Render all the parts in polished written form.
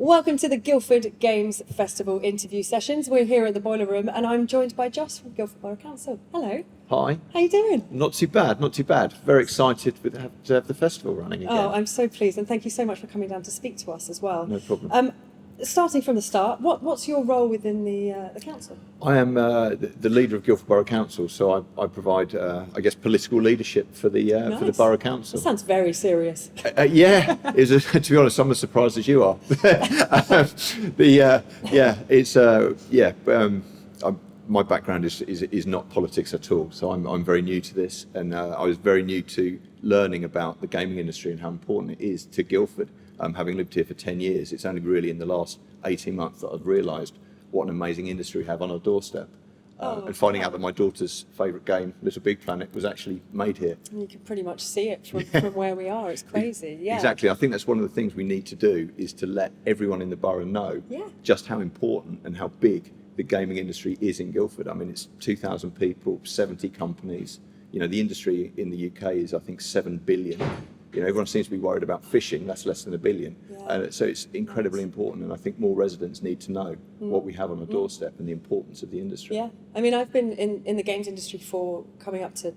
Welcome to the Guildford.Games Festival interview sessions. We're here at the Boiler Room and I'm joined by Joss from Guildford Borough Council. Hello. Hi. How you doing? Not too bad, not too bad. Very excited to have the festival running again. Oh, I'm so pleased, and thank you so much for coming down to speak to us as well. No problem. Starting from the start, what's your role within the council? I am the leader of Guildford Borough Council, so I provide, I guess, political leadership for the Borough Council. That sounds very serious. Yeah, to be honest, I'm as surprised as you are. My background is not politics at all, so I'm very new to this, and I was very new to learning about the gaming industry and how important it is to Guildford. Having lived here for 10 years, it's only really in the last 18 months that I've realised what an amazing industry we have on our doorstep. And finding out that my daughter's favourite game, Little Big Planet, was actually made here. And you can pretty much see it from where we are. It's crazy. Yeah. Exactly. I think that's one of the things we need to do, is to let everyone in the borough know just how important and how big the gaming industry is in Guildford. I mean, it's 2,000 people, 70 companies. You know, the industry in the UK is, I think, 7 billion. You know, everyone seems to be worried about fishing. That's less than $1 billion. So it's incredibly important, and I think more residents need to know what we have on our doorstep and the importance of the industry. Yeah, I mean, I've been in the games industry for coming up to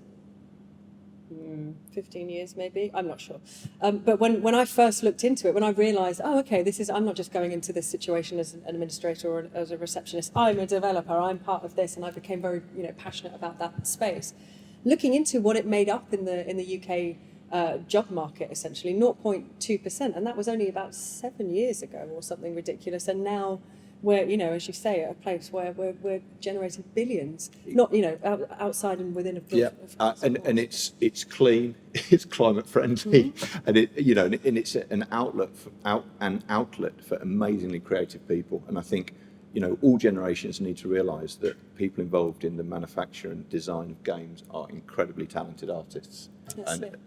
15 years maybe, I'm not sure. But when I first looked into it, when I realised, oh, okay, I'm not just going into this situation as an administrator or as a receptionist, I'm a developer, I'm part of this, and I became very passionate about that space. Looking into what it made up in the UK job market, essentially 0.2%, and that was only about 7 years ago or something ridiculous. And now we're, as you say, at a place where we're generating billions, not outside and within a and it's clean, it's climate friendly, and it's an outlet for amazingly creative people. And I think all generations need to realise that people involved in the manufacture and design of games are incredibly talented artists.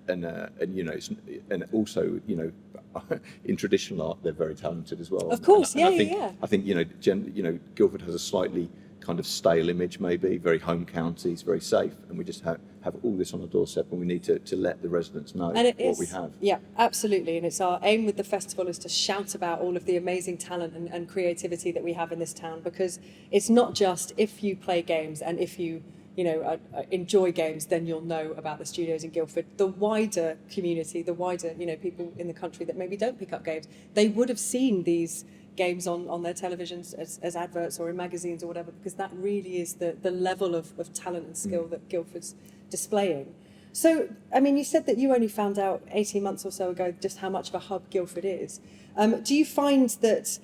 And also in traditional art they're very talented as well. Of course, I think Guildford has a slightly kind of stale image, maybe very home counties, very safe, and we just have all this on our doorstep, and we need to let the residents know what we have. Yeah, absolutely, and it's our aim with the festival is to shout about all of the amazing talent and creativity that we have in this town, because it's not just if you play games and if you enjoy games, then you'll know about the studios in Guildford. The wider community, the wider people in the country that maybe don't pick up games, they would have seen these games on their televisions as adverts or in magazines or whatever, because that really is the level of talent and skill that Guildford's displaying. So, I mean, you said that you only found out 18 months or so ago just how much of a hub Guildford is. Do you find that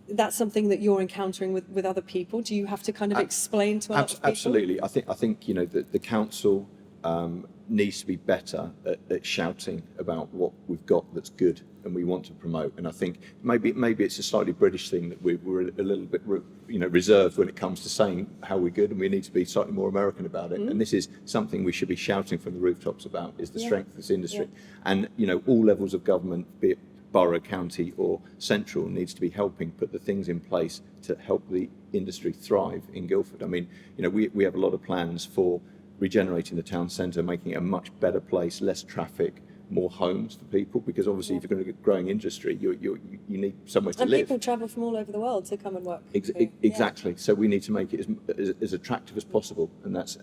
that's something that you're encountering with other people? Do you have to kind of explain to other people? Absolutely. I think the council needs to be better at shouting about what we've got that's good and we want to promote. And I think maybe it's a slightly British thing that we're a little bit reserved when it comes to saying how we're good, and we need to be slightly more American about it. And this is something we should be shouting from the rooftops about, is the strength of this industry. And all levels of government, be it borough, county or central, needs to be helping put the things in place to help the industry thrive in Guildford. I mean, we have a lot of plans for regenerating the town centre, making it a much better place, less traffic, more homes for people, because obviously if you're going to get growing industry, you need somewhere to live. And people travel from all over the world to come and work. Exactly. So we need to make it as attractive as possible, and that's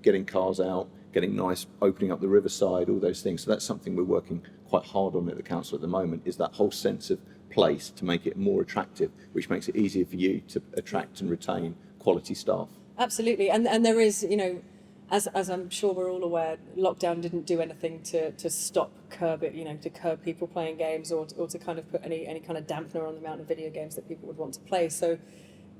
getting cars out, getting nice, opening up the riverside, all those things. So that's something we're working quite hard on at the council at the moment, is that whole sense of place, to make it more attractive, which makes it easier for you to attract and retain quality staff. Absolutely, and there is, as I'm sure we're all aware, lockdown didn't do anything to curb it, to curb people playing games or to kind of put any kind of dampener on the amount of video games that people would want to play. So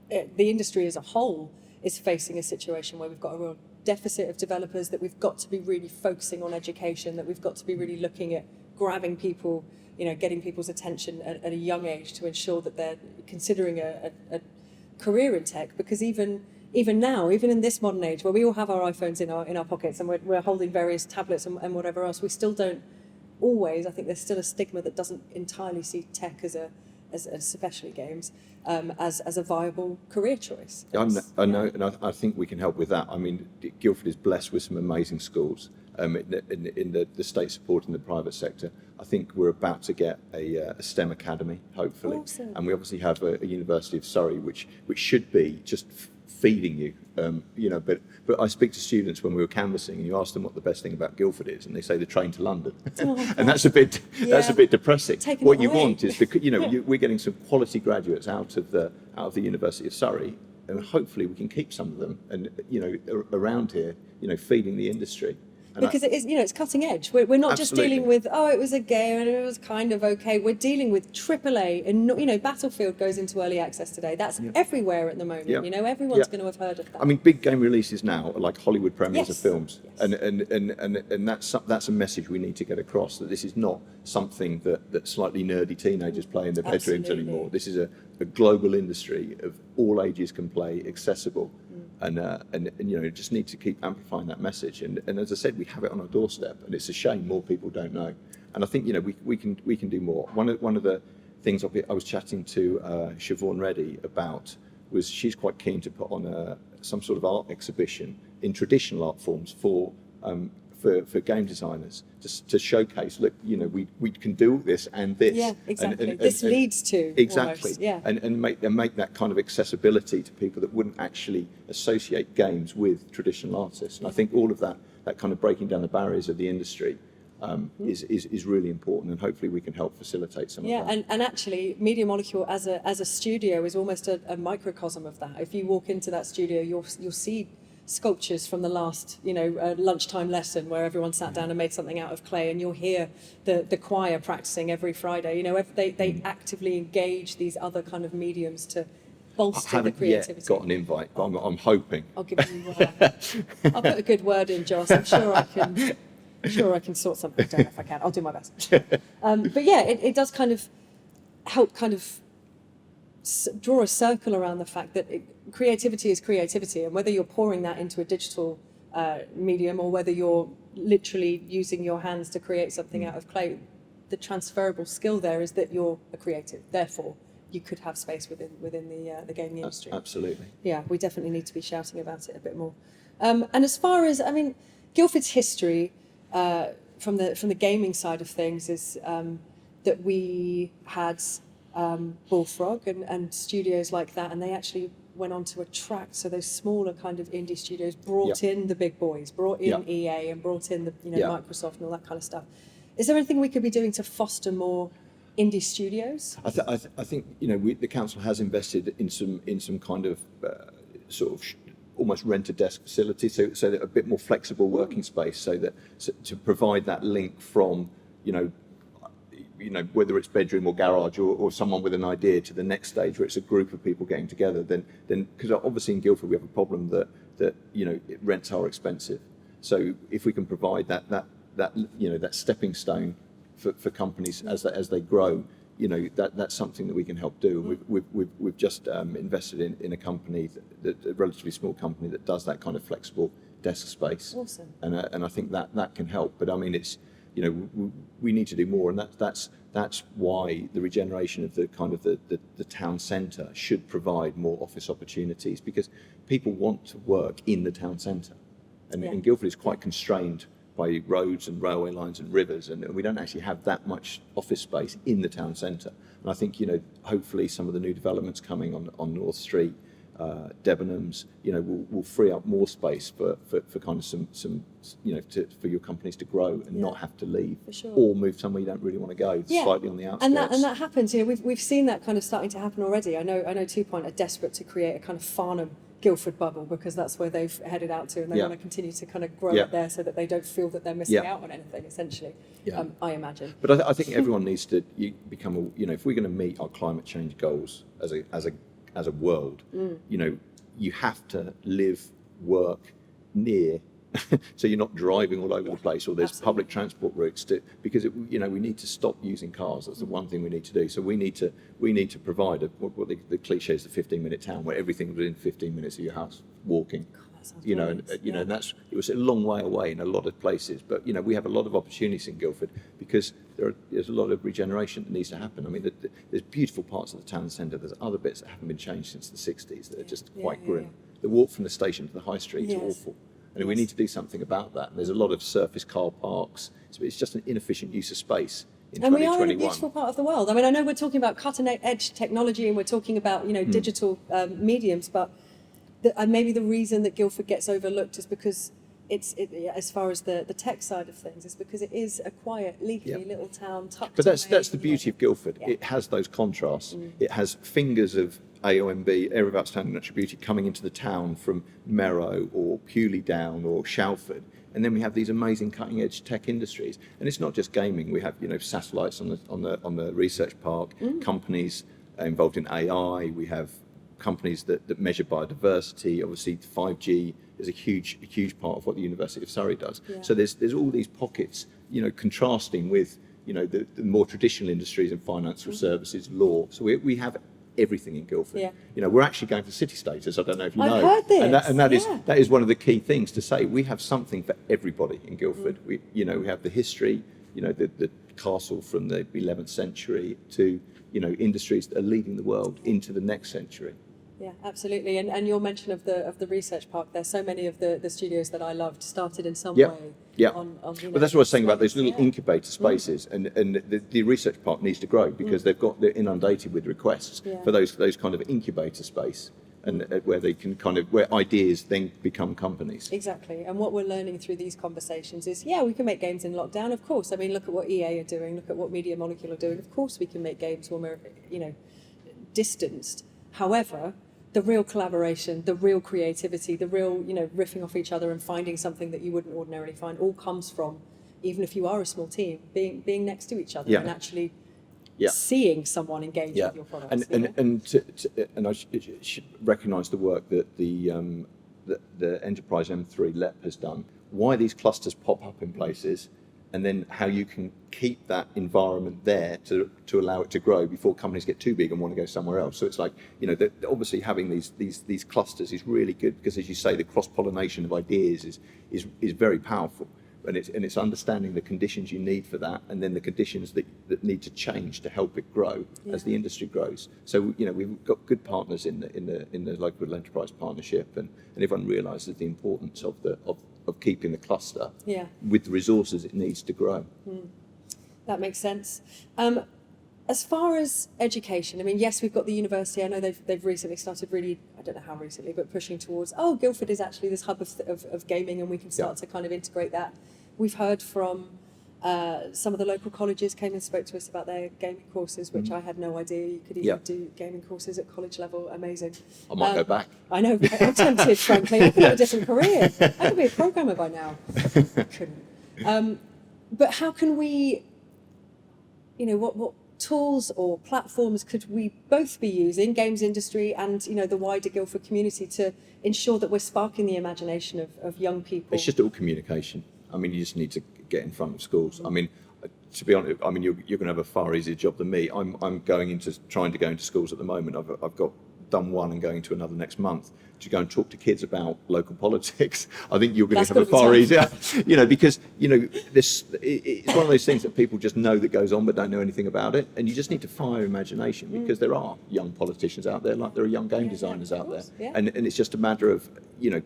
the industry as a whole is facing a situation where we've got a real deficit of developers, that we've got to be really focusing on education, that we've got to be really looking at grabbing people, getting people's attention at a young age to ensure that they're considering a career in tech, because even now, even in this modern age where we all have our iPhones in our pockets and we're holding various tablets and whatever else, we still don't always, I think there's still a stigma that doesn't entirely see tech as especially games, as a viable career choice. I know, and I think we can help with that. I mean, Guildford is blessed with some amazing schools, in the state support in the private sector. I think we're about to get a STEM academy, hopefully, Awesome. and we obviously have a University of Surrey, which should be just feeding you, But I speak to students when we were canvassing, and you ask them what the best thing about Guildford is, and they say the train to London, and that's a bit depressing. Taking What it you away. want is we're getting some quality graduates out of the University of Surrey, and hopefully we can keep some of them, and around here, feeding the industry. Because it is, it's cutting edge. We're not just Absolutely. dealing with, it was a game and it was kind of okay. We're dealing with AAA, and Battlefield goes into early access today. That's everywhere at the moment. Yeah. Everyone's Yeah. going to have heard of that. I mean, big game releases now are like Hollywood premieres of Yes. films, Yes. and that's a message we need to get across, that this is not something that slightly nerdy teenagers play in their bedrooms Absolutely. anymore. This is a global industry of all ages can play, accessible, and just need to keep amplifying that message. And as I said, we have it on our doorstep, and it's a shame more people don't know. And I think we can do more. One of the things I was chatting to Siobhan Reddy about was she's quite keen to put on some sort of art exhibition in traditional art forms for game designers, just to showcase, look, we can do this and this. Yeah, exactly. And This leads to exactly, almost, yeah. and make that kind of accessibility to people that wouldn't actually associate games with traditional artists. And I think all of that kind of breaking down the barriers of the industry is really important, and hopefully we can help facilitate some of that. And actually, Media Molecule as a studio is almost a microcosm of that. If you walk into that studio, you'll see sculptures from the last lunchtime lesson where everyone sat down and made something out of clay, and you'll hear the choir practicing every Friday. They actively engage these other kind of mediums to bolster I the haven't creativity. yet got an invite, but I'm hoping. I'll give you I'll put a good word in, Joss. I'm sure I can sort something. I don't know if I can. I'll do my best. But yeah, it does kind of help draw a circle around the fact that creativity is creativity, and whether you're pouring that into a digital medium or whether you're literally using your hands to create something out of clay, the transferable skill there is that you're a creative. Therefore, you could have space within the gaming industry. Absolutely. Yeah, we definitely need to be shouting about it a bit more. And as far as, Guildford's history from the gaming side of things is that we had Bullfrog and studios like that, and they actually went on to attract, so those smaller kind of indie studios brought in the big boys, brought in EA and brought in the Microsoft and all that kind of stuff. Is there anything we could be doing to foster more indie studios? I think the council has invested in some kind of almost rent-a-desk facility, so that a bit more flexible working space, so to provide that link from whether it's bedroom or garage or someone with an idea to the next stage where it's a group of people getting together. Then because obviously in Guildford we have a problem that rents are expensive. So if we can provide that stepping stone for companies as they grow, that's something that we can help do. We've just invested in a company, a relatively small company that does that kind of flexible desk space. Awesome. And I think that can help. But it's we need to do more, and that's why the regeneration of the town centre should provide more office opportunities, because people want to work in the town centre, and Guildford is quite constrained by roads and railway lines and rivers, and we don't actually have that much office space in the town centre. And I think hopefully some of the new developments coming on North Street, Debenhams, will free up more space for kind of some for your companies to grow and not have to leave, For sure. or move somewhere you don't really want to go, slightly on the outskirts. And that happens. We've seen that kind of starting to happen already. I know 2 Point are desperate to create a kind of Farnham Guildford bubble, because that's where they've headed out to, and they want to continue to kind of grow it there so that they don't feel that they're missing out on anything, essentially. I imagine. But I think everyone needs to become if we're going to meet our climate change goals as a world, you have to live, work near, so you're not driving all over the place, or there's public transport routes because we need to stop using cars. That's the one thing we need to do. So we need to provide what the cliche is, the 15-minute town, where everything's within 15 minutes of your house, walking. And it was a long way away in a lot of places, but we have a lot of opportunities in Guildford because there's a lot of regeneration that needs to happen. There's beautiful parts of the town centre. There's other bits that haven't been changed since the 60s that are just quite grim. The walk from the station to the high street is awful. and we need to do something about that. And there's a lot of surface car parks, so it's just an inefficient use of space in 2021. And we are in a beautiful part of the world. I mean, I know we're talking about cutting-edge technology and we're talking about, digital mediums, but maybe the reason that Guildford gets overlooked is because as far as the tech side of things, is because it is a quiet, leafy little town tucked But that's away, the beauty of Guildford. It has those contrasts. It has fingers of AONB, Area of Outstanding Natural Beauty, coming into the town from Merrow or Pewley Down or Shalford. And then we have these amazing cutting-edge tech industries. And it's not just gaming. We have, satellites on the research park, companies involved in AI. We have companies that measure biodiversity. Obviously, 5G is a huge part of what the University of Surrey does. Yeah. So there's all these pockets, contrasting with the more traditional industries in financial services, law. So we have everything in Guildford. Yeah. We're actually going for city status. I don't know if you know. I've heard this. And that is one of the key things to say. We have something for everybody in Guildford. We have the history, the castle from the 11th century to industries that are leading the world into the next century. Yeah, absolutely. And your mention of the research park, there's so many of the studios that I loved started in some way. Yeah. But that's what I was saying about those little incubator spaces, and the research park needs to grow because they're inundated with requests for those kind of incubator space, and where they can where ideas then become companies. Exactly. And what we're learning through these conversations is, we can make games in lockdown, of course. I mean, look at what EA are doing, look at what Media Molecule are doing. Of course we can make games when we're, distanced. However, the real collaboration, the real creativity, the real, riffing off each other and finding something that you wouldn't ordinarily find all comes from, even if you are a small team, being next to each other and actually seeing someone engage with your products. And I should recognise the work that the Enterprise M3 LEP has done. Why these clusters pop up in places, and then how you can keep that environment there to allow it to grow before companies get too big and want to go somewhere else. So it's like, obviously having these clusters is really good because, as you say, the cross-pollination of ideas is very powerful. And it's understanding the conditions you need for that, and then the conditions that need to change to help it grow as the industry grows. So we've got good partners in the local enterprise partnership, and everyone realises the importance of keeping the cluster with the resources it needs to grow. That makes sense. As far as education, I mean, yes, we've got the university. I know they've recently started really, I don't know how recently, but pushing towards, Guildford is actually this hub of gaming, and we can start to kind of integrate that. We've heard from some of the local colleges came and spoke to us about their gaming courses, which I had no idea you could even do gaming courses at college level. Amazing. I might go back. I know, I'm tempted, frankly. I could have a different career. I could be a programmer by now. I couldn't. But how can we, what tools or platforms could we both be using, games industry and the wider Guildford community, to ensure that we're sparking the imagination of young people? It's just all communication. I mean, you just need to get in front of schools. I mean, to be honest, I mean, you're going to have a far easier job than me. I'm trying to go into schools at the moment. I've got done one and going to another next month to go and talk to kids about local politics. I think you're going to have a far easier, because it's one of those things that people just know that goes on but don't know anything about it, and you just need to fire imagination because there are young politicians out there, like there are young game designers out there, and it's just a matter of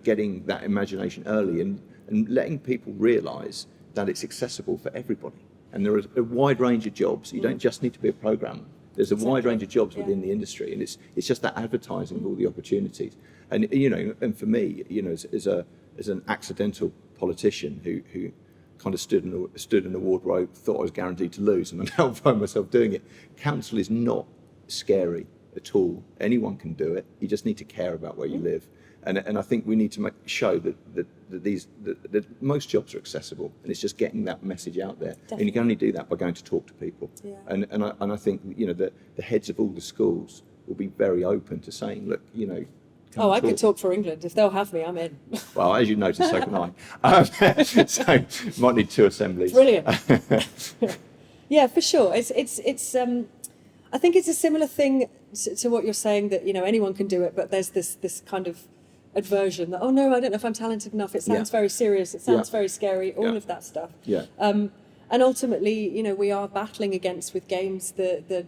getting that imagination early and letting people realise that it's accessible for everybody. And there is a wide range of jobs. You don't just need to be a programmer. There's a wide range of jobs within the industry, and it's just that advertising of all the opportunities. And and for me, as an accidental politician who kind of stood in a ward where I thought I was guaranteed to lose, and I now find myself doing it. Council is not scary at all. Anyone can do it. You just need to care about where you live. And I think we need to show that most jobs are accessible, and it's just getting that message out there. Definitely. And you can only do that by going to talk to people. Yeah. And I think the heads of all the schools will be very open to saying, look, I could talk for England. If they'll have me, I'm in. Well, as you noticed, so can I. So might need 2 assemblies. Brilliant. Yeah, for sure. It's I think it's a similar thing to what you're saying, that anyone can do it, but there's this kind of aversion that, no, I don't know if I'm talented enough. It sounds very serious. It sounds very scary. All of that stuff. Yeah. And ultimately, we are battling against, with games, the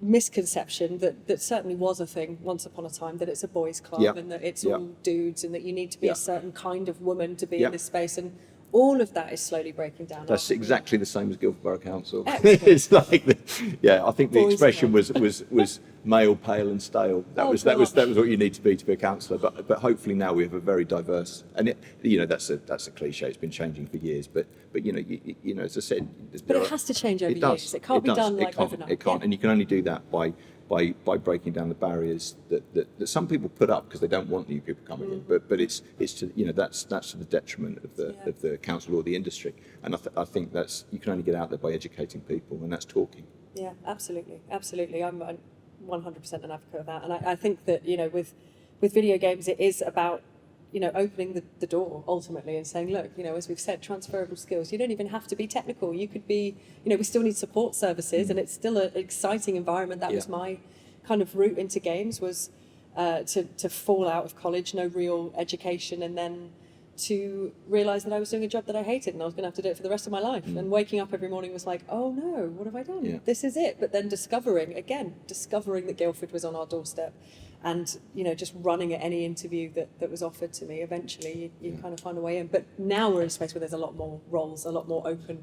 misconception that certainly was a thing once upon a time, that it's a boys' club Yep. and that it's Yep. all dudes and that you need to be Yep. a certain kind of woman to be Yep. in this space, and all of that is slowly breaking down. That's exactly the same as Guildford Borough Council. Excellent. It's like, I think the Boys' expression club. was male, pale, and stale. That Oh, was gosh. what you need to be a councillor. But hopefully now we have a very diverse, and that's a cliche. It's been changing for years. But as I said, But it has to change over it does. years. It can't be does. done It like can't. overnight. It can't, Yeah. and you can only do that by breaking down the barriers that some people put up because they don't want new people coming in. But it's to that's to the detriment of the council or the industry. And I think that's, you can only get out there by educating people, and that's talking. Yeah, absolutely. I'm 100% an advocate of that. And I think that, with video games, it is about, opening the door ultimately and saying, look, as we've said, transferable skills. You don't even have to be technical. You could be, we still need support services, and it's still an exciting environment. That was my kind of route into games, was to fall out of college, no real education, and then to realise that I was doing a job that I hated and I was going to have to do it for the rest of my life. And waking up every morning was like, oh no, what have I done? Yeah. This is it. But then discovering that Guildford was on our doorstep, and just running at any interview that was offered to me. Eventually you kind of find a way in. But now we're in a space where there's a lot more roles, a lot more open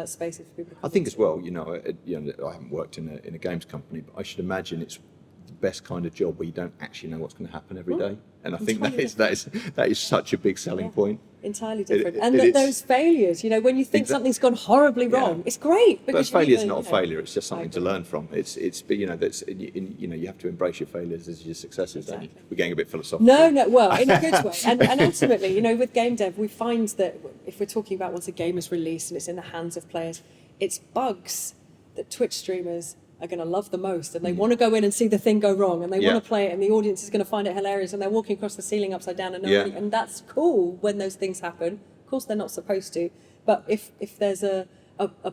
spaces for people to come I think into. as well, I haven't worked in a games company, but I should imagine it's the best kind of job where you don't actually know what's going to happen every day. And I think that is such a big selling point. Entirely different. It- and it that is- those failures, when you think something's gone horribly wrong, it's great. But Because failure is you not a either, failure; it's just something to agree. learn from. You have to embrace your failures as your successes. Don't you? Exactly. We're getting a bit philosophical. No, well, in a good way. And ultimately, with game dev, we find that if we're talking about once a game is released and it's in the hands of players, it's bugs that Twitch streamers are going to love the most, and they want to go in and see the thing go wrong, and they want to play it, and the audience is going to find it hilarious, and they're walking across the ceiling upside down, and and that's cool when those things happen. Of course, they're not supposed to, but if there's a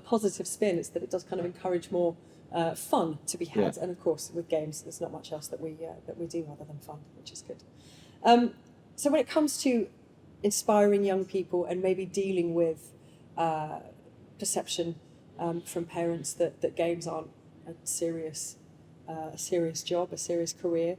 positive spin, it's that it does kind of encourage more fun to be had. And of course, with games, there's not much else that we do other than fun, which is good. So when it comes to inspiring young people and maybe dealing with perception from parents that games aren't a serious job, a serious career.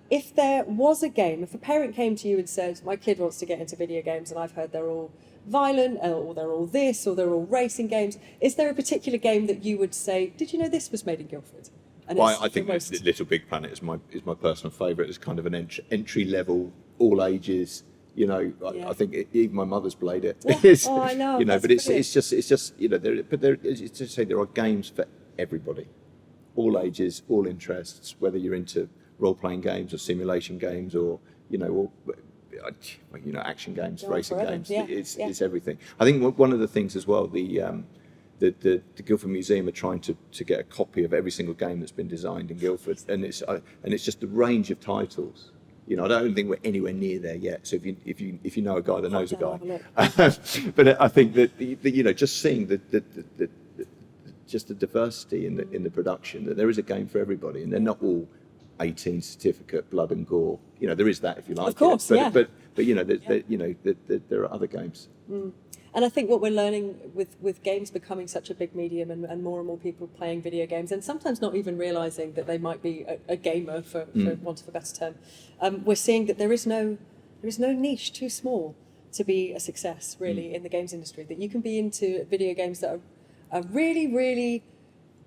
If there was a game, if a parent came to you and said, my kid wants to get into video games and I've heard they're all violent, or they're all this, or they're all racing games, is there a particular game that you would say, did you know this was made in Guildford? And Well, it's I think the most- Little Big Planet is my personal favourite. It's kind of an entry level, all ages. I think even my mother's played it. Yeah. Oh, I know. That's But it's brilliant. just it's to say there are games for everybody, all ages, all interests. Whether you're into role-playing games or simulation games, or action games, Go on racing forever. games. Yeah. It's everything. I think one of the things as well, the Guildford Museum are trying to get a copy of every single game that's been designed in Guildford, and it's just the range of titles. I don't think we're anywhere near there yet. So if you know a guy that knows a Have guy, a but I think that just seeing just the diversity in the production, that there is a game for everybody, and they're not all 18 certificate blood and gore. There is that if you like. Of course, it. yeah. But there are other games. And I think what we're learning with games becoming such a big medium, and more people playing video games, and sometimes not even realising that they might be a gamer, for want of a better term, we're seeing that there is no niche too small to be a success, really, in the games industry. That you can be into video games that are really, really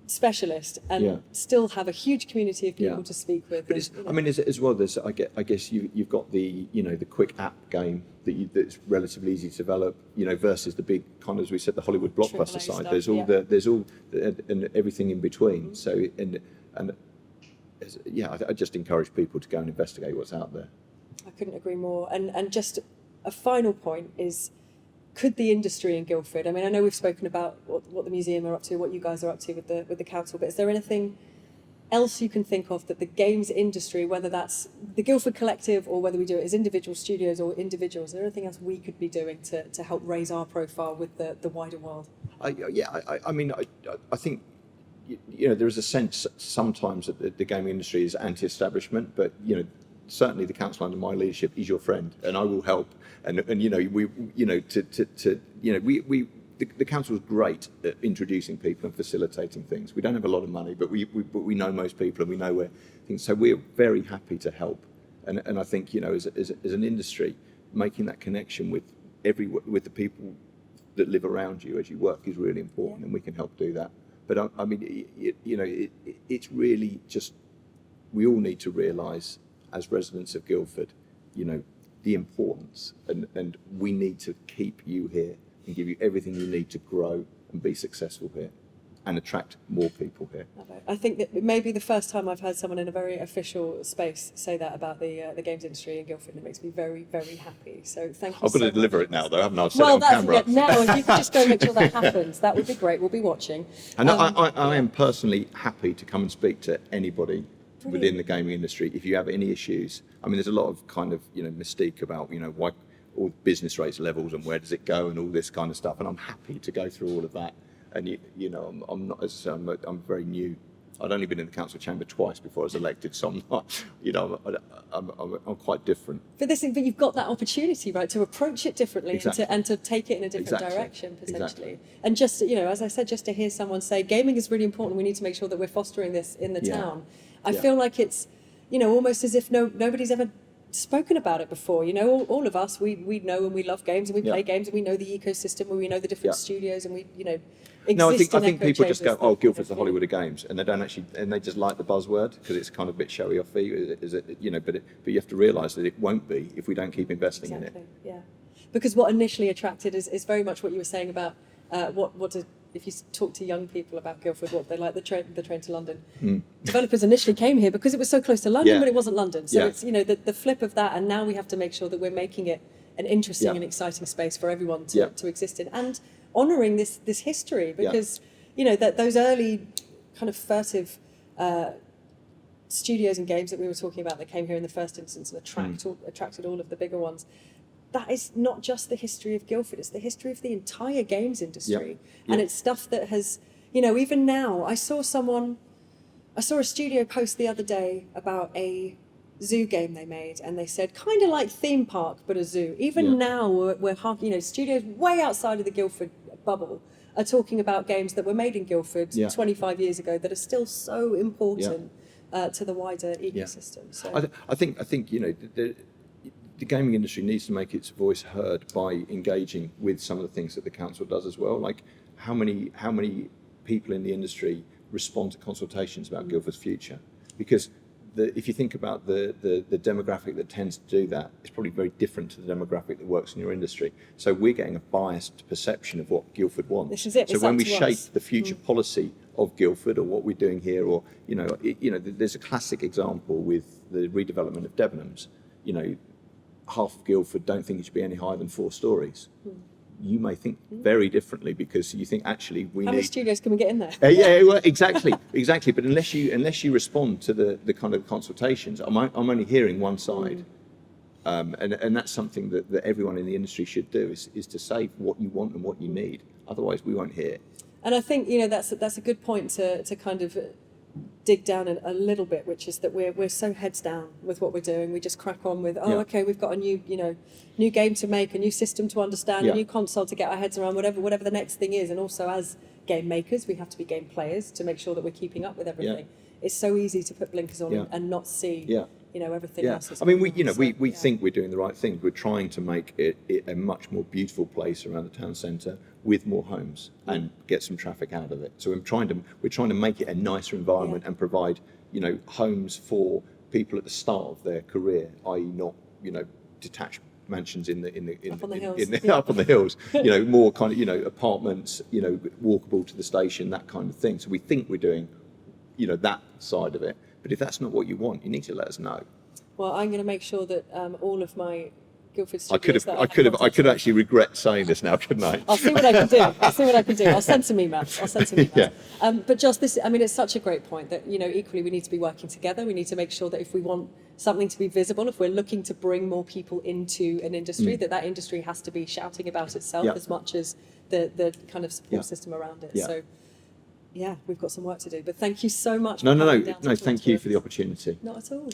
specialist and still have a huge community of people to speak with. But as well, there's I guess you've got the the quick app game that's relatively easy to develop, versus the big kind of, as we said, the Hollywood blockbuster AAA side. stuff, There's all and everything in between. So I just encourage people to go and investigate what's out there. I couldn't agree more. And just a final point is, could the industry in Guildford, I know we've spoken about what the museum are up to, what you guys are up to with the council, but is there anything else you can think of that the games industry, whether that's the Guildford Collective or whether we do it as individual studios or individuals, is there anything else we could be doing to help raise our profile with the wider world? I think there is a sense sometimes that the gaming industry is anti-establishment, but certainly the council under my leadership is your friend, and I will help. And we the council is great at introducing people and facilitating things. We don't have a lot of money, but we know most people and we know where things. So we're very happy to help. And I think, you know, as an industry, making that connection with the people that live around you as you work is really important, and we can help do that. But I mean, you know, it's really just, we all need to realise as residents of Guildford, you know, the importance, and we need to keep you here and give you everything you need to grow and be successful here and attract more people here. I think that it may be the first time I've heard someone in a very official space say that about the games industry in Guildford, and it makes me very, very happy. So thank you. I've got to deliver it now, though, haven't I? I've said it on camera. Yeah, now, if you could just go and make sure that happens, that would be great. We'll be watching. And I am personally happy to come and speak to anybody within the gaming industry if you have any issues. I mean, there's a lot of kind of, you know, mystique about, you know, why all business rates levels and where does it go and all this kind of stuff, and I'm happy to go through all of that. And you know, I'm not, as I say, I'm very new. I'd only been in the council chamber twice before I was elected, so I'm not, you know, I'm quite different. But you've got that opportunity, right, to approach it differently and to take it in a different direction potentially. Exactly. And just, you know, as I said, just to hear someone say gaming is really important, we need to make sure that we're fostering this in the town. I feel like it's, you know, almost as if nobody's ever spoken about it before. You know, all of us, we know and we love games and we play games and we know the ecosystem and we know the different studios and we, you know, no, I think people just go, oh, Guildford's the Hollywood of games, and they don't actually, and they just like the buzzword because it's kind of a bit showy offy, is it? You know, but you have to realise that it won't be if we don't keep investing in it. Yeah, because what initially attracted is very much what you were saying about if you talk to young people about Guildford, what they like the train to London. Developers initially came here because it was so close to London, but it wasn't London. So it's, you know, the flip of that, and now we have to make sure that we're making it an interesting and exciting space for everyone to exist in, and honouring this history, because you know that those early kind of furtive studios and games that we were talking about that came here in the first instance and attracted all of the bigger ones. That is not just the history of Guildford, it's the history of the entire games industry. And it's stuff that has, you know, even now, I saw a studio post the other day about a zoo game they made, and they said kind of like theme park but a zoo. Even now we're you know, studios way outside of the Guildford bubble are talking about games that were made in Guildford 25 years ago that are still so important to the wider ecosystem. So I think you know, the gaming industry needs to make its voice heard by engaging with some of the things that the council does as well. Like how many people in the industry respond to consultations about Guildford's future? Because if you think about the demographic that tends to do that, it's probably very different to the demographic that works in your industry. So we're getting a biased perception of what Guildford wants. This is it. So when we shape the future policy of Guildford or what we're doing here, or you know, there's a classic example with the redevelopment of Debenhams. You know, half of Guildford don't think it should be any higher than 4 stories. You may think very differently because you think actually we How many studios can we get in there? Well, exactly. But unless you respond to the kind of consultations, I'm only hearing one side, and that's something that everyone in the industry should do is to say what you want and what you need. Otherwise, we won't hear. And I think, you know, that's a good point to kind of dig down a little bit, which is that we're so heads down with what we're doing. We just crack on with, okay, we've got a new game to make, a new system to understand, a new console to get our heads around, whatever the next thing is. And also as game makers, we have to be game players to make sure that we're keeping up with everything. It's so easy to put blinkers on and not see you know, everything else is I mean, we think we're doing the right thing. We're trying to make it a much more beautiful place around the town centre with more homes and get some traffic out of it. So we're trying to make it a nicer environment and provide, you know, homes for people at the start of their career, i.e. not, you know, detached mansions up on the hills, you know, more kind of, you know, apartments, you know, walkable to the station, that kind of thing. So we think we're doing, you know, that side of it. But if that's not what you want, you need to let us know. Well, I'm going to make sure that all of my Guildford studios. I could actually regret saying this now, couldn't I? I'll see what I can do. I'll send some emails. But just this, I mean, it's such a great point that, you know, equally we need to be working together. We need to make sure that if we want something to be visible, if we're looking to bring more people into an industry, that industry has to be shouting about itself as much as the kind of support system around it. So. Yeah, we've got some work to do, but thank you so much. No, thank you for the opportunity. Not at all.